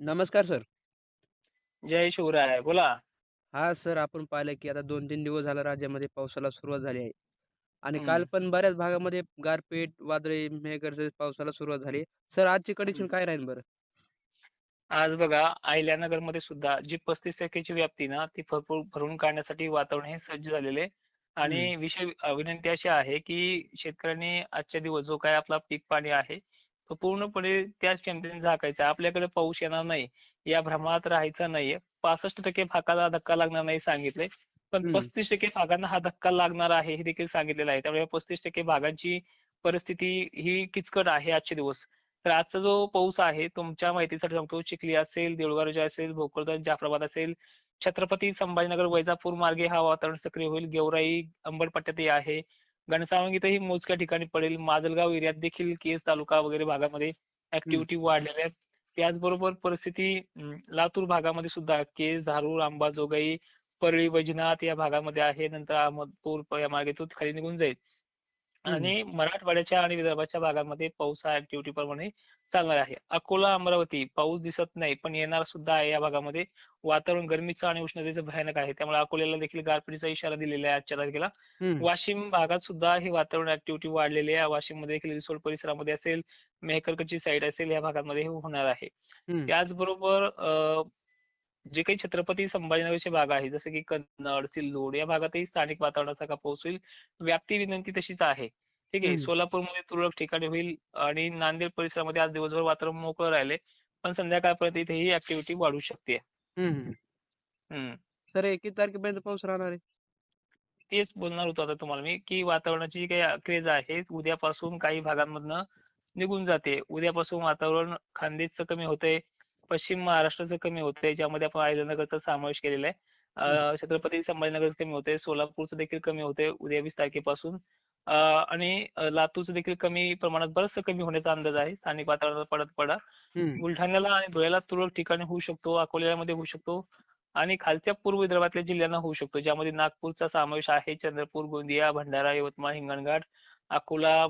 नमस्कार सर. जय शिवराय. बोला. हां, सर आपण पाहिलं की आता 2-3 दिवस झालं राज्यामध्ये पावसाला सुरुवात झाली आहे आणि काल हं, पण बऱ्याच भागामध्ये गारपीट, वादळी, मेघगर्जनेत पावसाला सुरुवात झाली. सर आजची कंडिशन हं. काय राहील बरं? आज बघा अहिल्यानगरमध्ये सुद्धा जी 35% व्याप्ती ना ती भरपूर भरून काढण्यासाठी वातावरण हे सज्ज झालेले आहे. हं, आणि विनंती अशी आहे की शेतकऱ्यांनी आजच्या दिवस जो काही आपला पीक पाणी आहे तो पूर्णपणे त्याच क्षमतेने झाकायचा. आपल्याकडे पाऊस येणार नाही या भ्रमात राहायचं नाहीये. 65% भागाला धक्का लागणार नाही सांगितले. पण हं, 35% भागांना हा धक्का लागणार आहे हे देखील सांगितलेलं आहे. त्यामुळे 35% भागांची परिस्थिती ही किचकट आहे आजचे दिवस. तर आजचा जो पाऊस आहे तुमच्या माहितीसाठी सांगतो, चिखली असेल, देऊळगाव असेल, भोकरदन, जाफराबाद असेल, छत्रपती संभाजीनगर, वैजापूर मार्गे हा वातावरण सक्रिय होईल. गेवराई, अंबरपट्ट्यातही आहे. घनसावंगीतही मोजक्या ठिकाणी पडेल. माजलगाव एरियात देखील केज तालुका वगैरे भागामध्ये हं, ऍक्टिव्हिटी वाढलेल्या आहेत. त्याचबरोबर परिस्थिती लातूर भागामध्ये सुद्धा केज, धारूर, अंबाजोगाई, परळी, वैजनाथ या भागामध्ये आहे. नंतर अहमदपूर या मार्गे तो खाली निघून जाईल. हं, आणि मराठवाड्याच्या आणि विदर्भाच्या भागामध्ये पाऊस हा ऍक्टिव्हिटी प्रमाणे चालणार आहे. अकोला, अमरावती पाऊस दिसत नाही पण येणार सुद्धा आहे या भागामध्ये. वातावरण गरमीचं आणि उष्णतेचं भयानक आहे. त्यामुळे अकोल्याला देखील गारपिटीचा इशारा दिलेला आहे आजच्या तारखेला. हं, वाशिम भागात सुद्धा ही वातावरण ऍक्टिव्हिटी वाढलेली आहे. वाशिम मध्ये देखील रिसोड परिसरामध्ये असेल, मेहकरकडची साईड असेल या भागामध्ये हे होणार आहे. हं, त्याचबरोबर जे काही छत्रपती संभाजीनगरचे भाग आहे जसे की कन्नड, सिल्लोड या भागातही स्थानिक वातावरणाचा का पाऊस होईल. व्याप्ती विनंती तशीच आहे. ठीक आहे. हं, सोलापूरमध्ये तुरळक ठिकाणी होईल आणि नांदेड परिसरामध्ये आज दिवसभर वातावरण मोकळं राहिले. पण संध्याकाळपर्यंत इथे ही ऍक्टिव्हिटी वाढू शकते. हं, हं. हम्म. सर 21 तारखेपर्यंत पाऊस राहणार आहे? तेच बोलणार होतो आता तुम्हाला मी की वातावरणाची जी काही क्रेज आहे उद्यापासून काही भागांमधनं निघून जाते. उद्यापासून वातावरण खानदेशचं कमी होतंय, पश्चिम महाराष्ट्राचं कमी होतंय, ज्यामध्ये आपण अहिल्यानगरचा समावेश केलेला आहे. हं, छत्रपती संभाजीनगरचं कमी होतंय, सोलापूरचं देखील कमी होतंय उद्या 20 तारखेपासून. आणि लातूरचं देखील कमी प्रमाणात बरंचसं कमी होण्याचा अंदाज आहे स्थानिक वातावरणात पडत पडा. हं, बुलढाण्याला आणि धुळ्याला तुरळक ठिकाणी होऊ शकतो, अकोल्यामध्ये होऊ शकतो आणि खालच्या पूर्व विदर्भातल्या जिल्ह्यांना होऊ शकतो, ज्यामध्ये नागपूरचा समावेश आहे. चंद्रपूर, गोंदिया, भंडारा, यवतमाळ, हिंगणघाट, अकोला,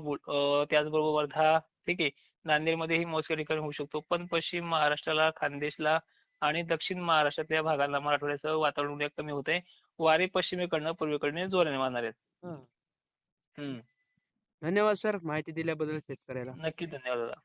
त्याचबरोबर वर्धा. ठीक आहे. नांदेडमध्येही मोजक्या ठिकाणी होऊ शकतो. पण पश्चिम महाराष्ट्राला, खानदेशला आणि दक्षिण महाराष्ट्रातल्या भागाला मराठवाड्याचं वातावरण उद्या कमी होतंय. वारे पश्चिमेकडनं पूर्वेकडे जोराने वाहणार आहेत. हां. हम्म. धन्यवाद सर माहिती दिल्याबद्दल शेतकऱ्याला. नक्की धन्यवाद दादा.